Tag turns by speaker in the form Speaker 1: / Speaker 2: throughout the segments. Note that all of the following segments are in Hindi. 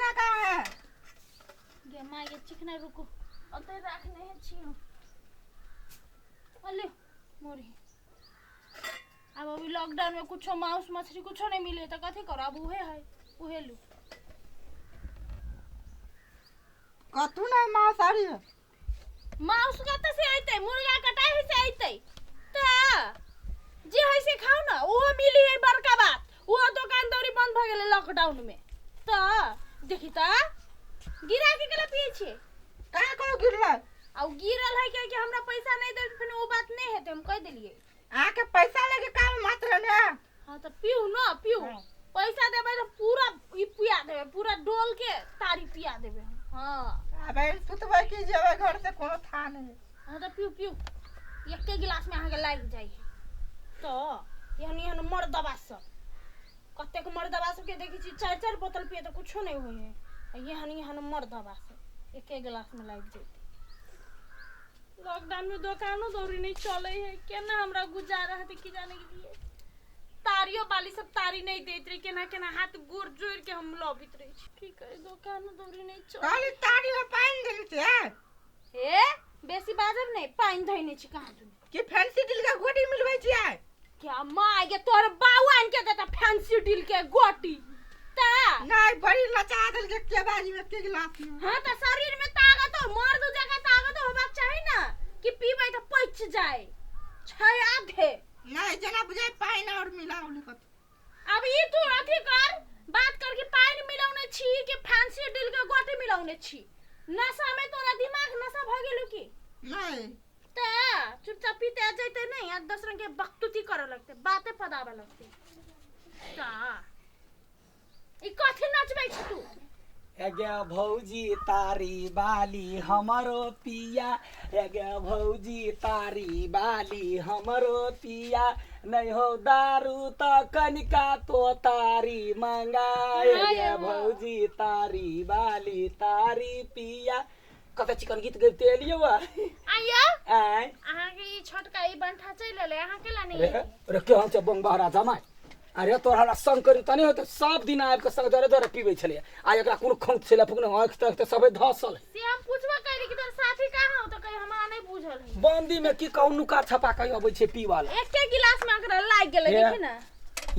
Speaker 1: चिकना कहाँ है?
Speaker 2: गे माँ ये चिकना रुको अते रखने है छियो अले मोरी अब अभी लॉकडाउन में कुछ मांस मछली कुछ नहीं मिले तो कथी कर अब उहे है उहे लू
Speaker 1: कतू नहीं मांसाहारी है।
Speaker 2: मांस कत से आइते मुर्गा कटाई से आइते ता जे है से खाओ ना वो मिली है बड़का बात वो दुकान दौरी बंद भ गेले लॉकडाउन में ता देखी ता गिरा के गला पिए छे
Speaker 1: कहाँ को गिरला?
Speaker 2: और गिरल है कि हमरा पैसा नहीं दे फिर वो बात नहीं है तो हम कह दिलिए
Speaker 1: आके पैसा लेके काम मत रहने।
Speaker 2: हां तो पियो ना पियो
Speaker 1: हाँ।
Speaker 2: पैसा देबे तो पूरा ई पिया देबे पूरा डोल के तारी पिया देबे हां
Speaker 1: अबे सुतबै की जेबे घर से कोनो था नहीं।
Speaker 2: हां तो पियो पियो एक के गिलास में आके लाग जाई तो यहन यहन मर दबा सब कते के मर दबा सब के देखी छी चार चार बोतल पिए तो कुछो नहीं होई है यहन यहन मर दबा सब एक गिलास में लाग जाई लॉकडाउन में दुकानों दौरी नहीं चले है केना हमरा गुजारा है कि जाने के लिए तारियो वाली सब तारी नहीं देत रे केना केना हाथ गोर जोड़ के हम लबित रही छी ठीक है दुकानों दौरी नहीं चले
Speaker 1: खाली ताड़ी में पानी देली छे।
Speaker 2: ए बेसी बाजब नहीं पानी धइने छी कहां तू
Speaker 1: कि फैंसी दिल का गोटी मिलबै छियै?
Speaker 2: क्या माँ ये तोर बावन के देता फैंसी डील के गोटी ता
Speaker 1: नहीं बड़ी लचा दिल के बाजी में के गिलास में।
Speaker 2: हां तो शरीर में ताकत हो मर्द जगह ताकत होबा चाहिए ना कि पीबै तो पच जाए छय आधे
Speaker 1: नहीं जना बुझाई पानी और मिलावली कत।
Speaker 2: अब ये तू अथी कर बात कर कि पानी मिलाउने छी कि फैंसी डील के गोटी मिलाउने छी नशा में तोरा दिमाग नशा भ गेलु की
Speaker 1: नहीं
Speaker 2: ता चुपचाप पीते आ जाते नहीं यार 10 रंग के बकतुती करे लगते बातें पदावे लगते ता ई कथि नाचबै छी तू
Speaker 3: एगे भौजी तारी बाली हमरो पिया एगे भौजी तारी बाली हमरो पिया नहीं हो दारू तो कनिका तो तारी मंगा एगे भौजी तारी बाली तारी पिया कते चिकन गीत गइते एलियो बा
Speaker 2: आया
Speaker 3: आय
Speaker 2: अहाँ के ई छोटका ई बंठा चैल ले अहाँ केला नहीं
Speaker 3: रे के हम बंग बहरा जमाय अरे तोरा संग करी तनी होते सब दिन आब के संग दरे दरे पीबै छले आ एकरा कोन खौत छले फुकने आंख तक सबे धसल
Speaker 2: से हम पूछबा करी कि तोर साथी कहां हो तो कहे हमरा नहीं बुझल है
Speaker 3: बंदी में की कहू नुका छपा के आबै छै पी वाला
Speaker 2: एक के गिलास में अकरा लाग गेले देखी ना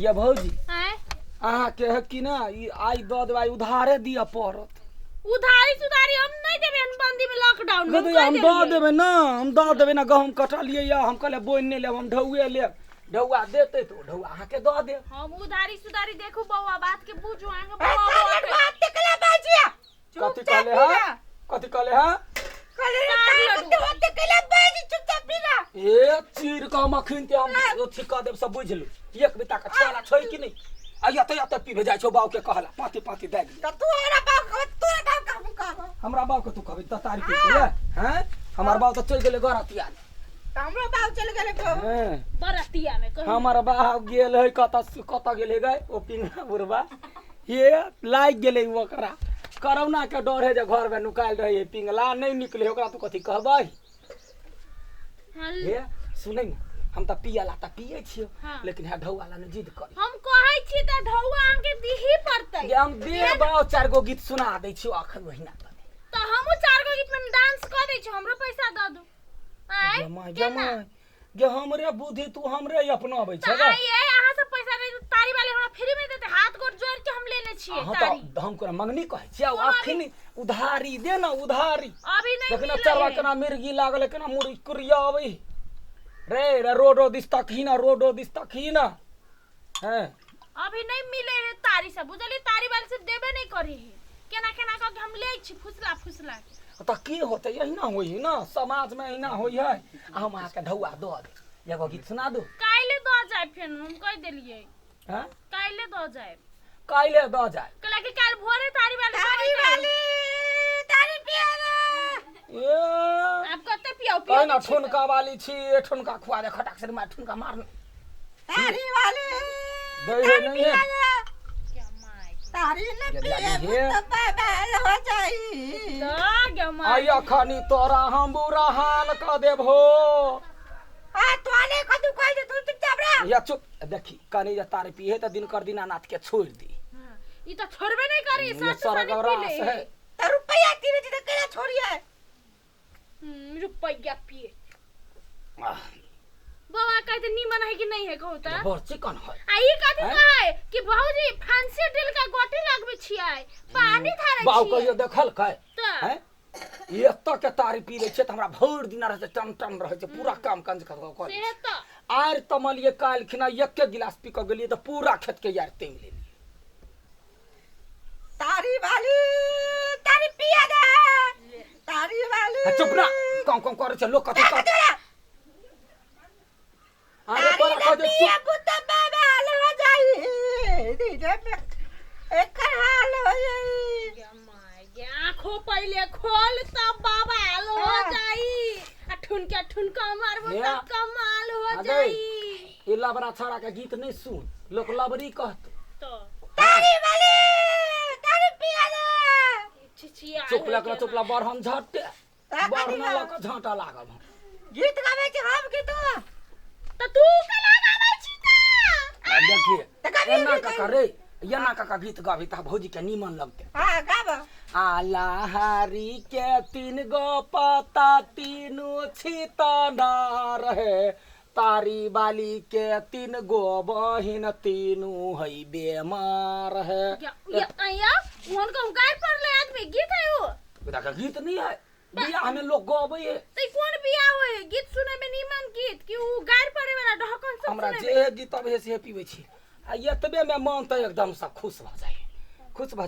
Speaker 3: ये भौजी
Speaker 2: आय
Speaker 3: अहाँ के है कि ना ई आई द देबै उधारे दिया पड़त
Speaker 2: उधारी सुधारी हम नहीं देबे बंदी में लॉकडाउन में
Speaker 3: कदे हम द देबै ना हम द देबै ना गहूम कटलिए या हम कहले बोइन नहीं लेब हम ढौए लेब ढौआ देते तो ढौआ अहाँ के द दे
Speaker 2: हम उधारी सुधारी देखू बौआ बात के बुझू आंगे
Speaker 1: बात टिकला बाजिया
Speaker 3: कथि कहले है कथि कहले है
Speaker 1: कहले बात टिकला बाजी चुपचाप पीना।
Speaker 3: ए चीर का मखिन के हम अथी क देब सब बुझलु एक बिता का छाला छै कि नहीं आया तो पी भेजाय छौ बाऊ के कहला पाती पाती दे
Speaker 1: त तू हमरा बाप तोरा बाप का कहबो
Speaker 3: हमरा बाऊ के तू कहबे त तारी पी के हैं हमर बाऊ तो चल गेले गरतिया
Speaker 1: हमरा बाप चल गेले को
Speaker 3: हैं
Speaker 2: बरतिया में कहीं
Speaker 3: हमर बाऊ गेल है कत गेले गए ओ पिंगा बुरबा ये लाग गेले ओकरा कोरोना के डर है जे घर में नुकाल रहे पिंगला नहीं निकले ओकरा तू कथि कहबै हे सुनै न हम त पियाला त पिए छियो
Speaker 2: हाँ।
Speaker 3: लेकिन है ढौवाला ने जिद करी
Speaker 2: हम कहै छी त ढौआ आंगे दिही पड़तै
Speaker 3: जे हम दे बाऊ चार गो गीत सुना दै छियो अखन महीना तक
Speaker 2: त हमहु चार गो गीत में डांस क दै छी हमरो पैसा द दू आय
Speaker 3: जमा जमा जे हमरे बुद्धि तू हमरे अपनाबै छ गे
Speaker 2: आई अहाँ सब पैसा नहीं तो तारी वाले हमरा फ्री में देते हाथ गोड़ जोड़ के हम लेने छिए
Speaker 3: हाँ
Speaker 2: तारी
Speaker 3: तो हम को मंगनी कहै छियै अखन उधारी दे ना उधारी
Speaker 2: अभी नहीं
Speaker 3: लेकिन
Speaker 2: मिले
Speaker 3: चरवा
Speaker 2: है।
Speaker 3: केना मिर्गी लागल केना मुड़ी कुरिया आबै रे रोडो दिस तक ही ना रोडो दिस तक ही ना हैं
Speaker 2: अभी नहीं मिले है तारी सब बुझली तारी वाले से देबे नहीं करी है केना केना क के हम ले छी फुसला फुसला के
Speaker 3: त की होते यही ना होई ना समाज में यही ना होई है आ हम आके ढौआ द दे एगो गीत सुना दो
Speaker 2: काइले द जाय फेन हम कह देलिए
Speaker 3: हैं
Speaker 2: काइले द जाय
Speaker 3: काइले द जाय
Speaker 2: कला के काल भोरे तारी वाले
Speaker 1: तारी पिया
Speaker 3: ए
Speaker 2: आप कते पियो
Speaker 3: कहे
Speaker 2: पियो
Speaker 3: ना ठुनका वाली छी ठुनका खुआ दे खटाक से मार ठुनका मार
Speaker 1: तारी वाली
Speaker 3: दे है नहीं है
Speaker 2: क्या माय
Speaker 1: तारी न
Speaker 3: जब
Speaker 1: पिए
Speaker 3: लागी है।
Speaker 1: तो बाबल हो जाई
Speaker 2: द क्या माय
Speaker 3: आया खानी तोरा हम बुरा हाल क देबो
Speaker 1: आ तोने कदू कह दे तू चुपचाप रह
Speaker 3: या चुप देखी कनी जे तारी पिए त दिन कर दीनानाथ के छोड़ दी
Speaker 2: ई तो छोड़बे नहीं करी
Speaker 3: ये
Speaker 2: साथ
Speaker 3: सारा
Speaker 2: साथ
Speaker 3: गौरा
Speaker 2: पी ले
Speaker 3: है।
Speaker 1: तो रुपया तीन दिन केला छोड़िए
Speaker 2: रुपया पिए
Speaker 3: आह,
Speaker 2: बाबा कहते नीमन है कि नहीं है कहू त
Speaker 3: बहुत चिकन है।
Speaker 2: आई कथि
Speaker 3: हैं?
Speaker 2: कहे कि भौजी फांसी दिल का गोटी लगबे छियै पानी धारे
Speaker 3: बाऊ
Speaker 2: छियै
Speaker 3: कहियो देखल कै
Speaker 2: त
Speaker 3: हैं ये तक के तारी पी ले छै त हमरा भर दिन रहे टन टन रहे छै पूरा काम कंज कर कर
Speaker 2: से त
Speaker 3: आर तमलिए काल खिना एक गिलास पी के गेलिए त पूरा खेत के यार तेम ले
Speaker 1: तारी वाली तारी पिया दे तारी वाली
Speaker 3: चुप ना कौन कौन करे छै लोग कथि कर अरे
Speaker 1: तारी
Speaker 3: तोरा
Speaker 1: ना
Speaker 3: कह दे
Speaker 1: पिया
Speaker 3: चुप
Speaker 1: पुत बाबा हाल हो जाई दीदे में एक हाल हो जाई
Speaker 2: आँखों पहले खोल तब बाबा हाल हो जाई आ ठुनका मारबो
Speaker 3: या।
Speaker 2: तब कमाल हो
Speaker 3: अबे।
Speaker 2: जाई
Speaker 3: ये लबरा छड़ा के गीत नहीं सुन लोग लबरी कहत
Speaker 2: तो
Speaker 1: तारी वाली तारी पिया दे
Speaker 2: चिचिया
Speaker 3: चुपला बरहन झटे बरहन लक झटा लागब
Speaker 1: गीत गावे छी हम की तू
Speaker 2: त तू के लगाबै छी त
Speaker 3: देखिए एना काका रे एना काका गीत गाबी त भौजी के नीमन लगते
Speaker 1: हां गावा
Speaker 3: आलाहारी के 3 गो पता तीनों छितना रहे तारी बाली के 3 गो बहिन तीनों है बेमार है
Speaker 2: या उनको गाय पर ले आदमी गीत है वो
Speaker 3: बेटा का गीत नहीं है बियाह में लोग गावे है
Speaker 2: तै कोन बियाह होय गीत सुने में नीमन गीत कि उ गाय पड़े वाला ढकन सब
Speaker 3: हमरा
Speaker 2: सुने
Speaker 3: जे गीत अबे से पीवे छी आ एतबे में मन त एकदम सा खुश भ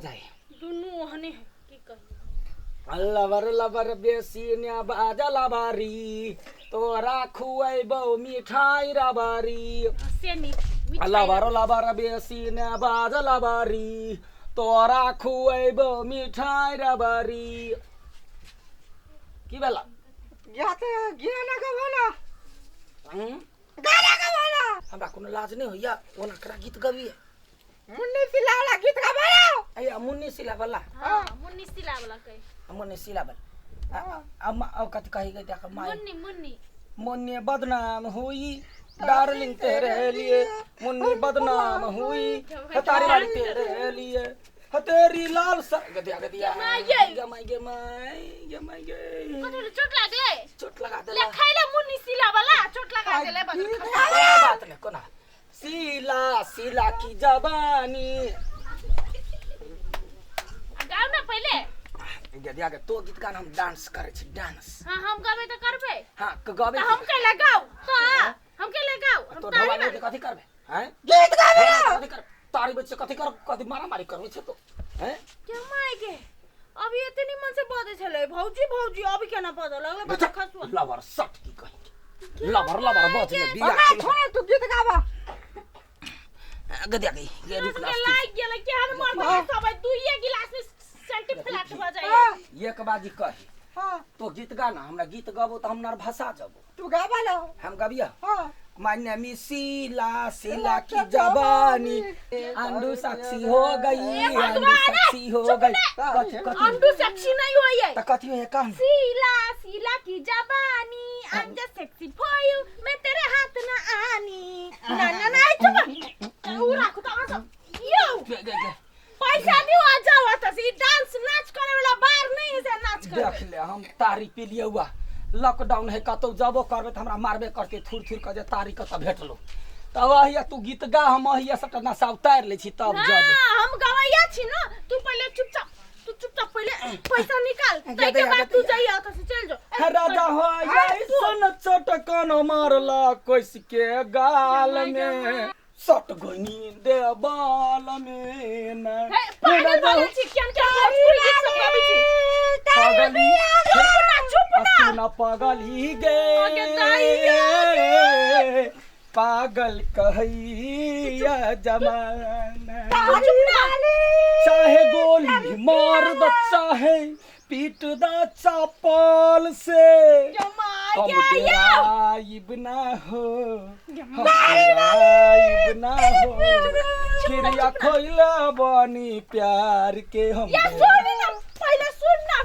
Speaker 3: जाए
Speaker 2: दुनु ओहने है की कही
Speaker 3: लबर बेसी ने बाजा लबारी तोरा खुएबो मिठाई रबारी
Speaker 2: से नी
Speaker 3: लबर बेसी ने बाजा लबारी तोरा खुएबो मिठाई रबारी की बेला
Speaker 1: जाते गाना गावा
Speaker 3: हम्म
Speaker 1: गाना गावा
Speaker 3: हमरा कोनो लाज नहीं होइया ओना करा गीत गबिए
Speaker 1: मुन्नी सिलावला गीत गावा
Speaker 3: अया मुन्नी सिला वाला
Speaker 2: हां मुन्नी सिला वाला कही
Speaker 3: मुन्नी सिला वाला अम्मा कथि कही गई देखा माई
Speaker 2: मुन्नी
Speaker 3: मुन्नी बदनाम हुई डार्लिंग तेरे लिए मुन्नी बदनाम हुई है तारी वाली तेरे लिए है तेरी लाल सा गदिया गमाई
Speaker 2: कथि चोट लागले
Speaker 3: चोट लगा
Speaker 2: ले
Speaker 3: देला
Speaker 2: खाइले मुन्नी सिला वाला चोट लगा देले बदल
Speaker 3: बात नहीं कोना सिला की जवानी
Speaker 2: गाओ ना पहले
Speaker 3: गदिया के तो गीत गाना हम डांस करे छी डांस
Speaker 2: हां हम गावे त करबे
Speaker 3: हां गावे
Speaker 2: त हम के लगाओ तो हम के लगाओ हम
Speaker 3: तो
Speaker 2: तारी
Speaker 3: ढोला के कथि करबे हैं
Speaker 1: गीत गावा
Speaker 3: कथि कर तारी बच्चे कथि कर कथि मारा मारी करबे छ तो हैं
Speaker 2: क्या माय के अभी इतनी मन से बदे छले भौजी अभी केना पता लगले बच्चा खसुआ
Speaker 3: लवर सट की कही लवर बच में बिया
Speaker 1: हमरा छोड़ तू गीत गावा
Speaker 3: गदिया गई ये रुक
Speaker 2: के लाग गेल के हन मर सब तू ये गिलास में सेंटी फ्लैट हो जाए
Speaker 3: एक बाजी कही
Speaker 1: हां
Speaker 3: तो गीत गाना हमरा गीत गाबो तो हम नर भाषा जबो
Speaker 1: तू गावा लो
Speaker 3: हम गबिया
Speaker 1: हां
Speaker 3: मान्य मी सिला की जवानी अंडू साक्षी हो गई अंडू साक्षी हो गई कथि
Speaker 2: अंडू सेक्सी नहीं होई है
Speaker 3: त कथि है काम
Speaker 2: सिला की जवानी I am just sexy for you मैं तेरे हाथ ना आनी ना चुप उ राखो त यो पैसा दियो आ जाओ त सी डांस नाच करे वाला बार नहीं है से नाच करे
Speaker 3: देख ले हम तारी पी लिए हुआ लॉकडाउन है कतौ जाबो करबे त हमरा मारबे करके थुर के जे तारी कत भेटलो तब अहिया तू गीत गा हम अहिया सटा नशा उतार ले छी तब जाबे
Speaker 2: हम गवैया छी न तू पहले चुपचाप पहले पैसा निकाल तै के बाद तू जाइया त से चल जो
Speaker 3: हे राजा हो ऐसन चटकन मारला कोस के गाल में सट गनी दे बाल में न
Speaker 2: पागल वाला छी केन के भोजपुरी गीत सब गाबै छी
Speaker 3: पागली
Speaker 2: चुप ना
Speaker 3: सुना पागली गे पागल कहैया जमाना चाहे गोली मार द चाहे पीट द चापल से हम डेराइब ना हो क्रिया खोइला बनी प्यार के हम
Speaker 2: पहले सुन ना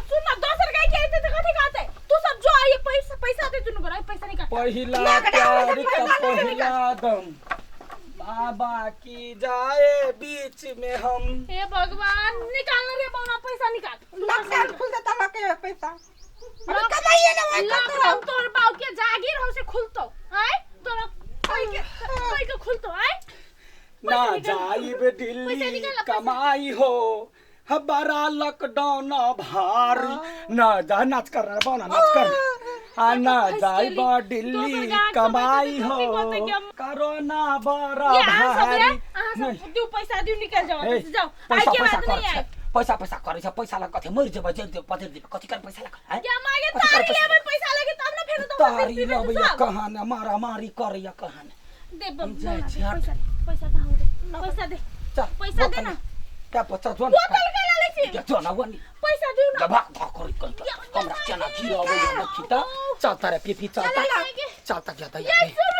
Speaker 2: दोसर गाय के आते त कथि कहते तू सब जो ये पैसा दे तू न पैसा निकाल
Speaker 3: पहिला प्यार का पहिला दम बाबा की जाए बीच में हम।
Speaker 2: हे भगवान निकाल रे बौना पैसा निकाल
Speaker 1: लॉकडाउन खुल जाता लगे पैसा अरे कमाइए ना भाई
Speaker 2: लॉकडाउन तोर बाऊ के जागीर हो से खुलतो आय तोरा कोई के खुलतो आय
Speaker 3: ना जाइब दिल्ली कमाई हो हमारा लॉकडाउन भारी ना जा नाच कर रहा बौना नाच कर ना जाइब दिल्ली कमाई हो कोरोना बड़ा भारी
Speaker 2: नहीं दू पैसा दू निकाल जाओ
Speaker 3: ए,
Speaker 2: जाओ
Speaker 3: पैसा
Speaker 2: आइ के
Speaker 3: पैसा
Speaker 2: बात नहीं
Speaker 3: कर
Speaker 2: आइ
Speaker 3: पैसा पैसा करे छ पैसा ला कथे मर जब जल्दी पतिर दे कथि कर पैसा ला है
Speaker 2: क्या मागे तारी लेबे पैसा लगे तब ना फेर तो
Speaker 3: तारी लबैया कहां मारा मारी करैया कहां
Speaker 2: दे
Speaker 3: जय
Speaker 2: पैसा पैसा कहां दे पैसा दे
Speaker 3: चल
Speaker 2: पैसा दे ना
Speaker 3: क्या पचा जोन
Speaker 2: बोतल के ला ले छी
Speaker 3: जो ना वनी
Speaker 2: पैसा दू ना
Speaker 3: दबा कर हमरा चना गिरा हो न खिता चलता रे पीपी चलता चलता जाता
Speaker 2: ये सुन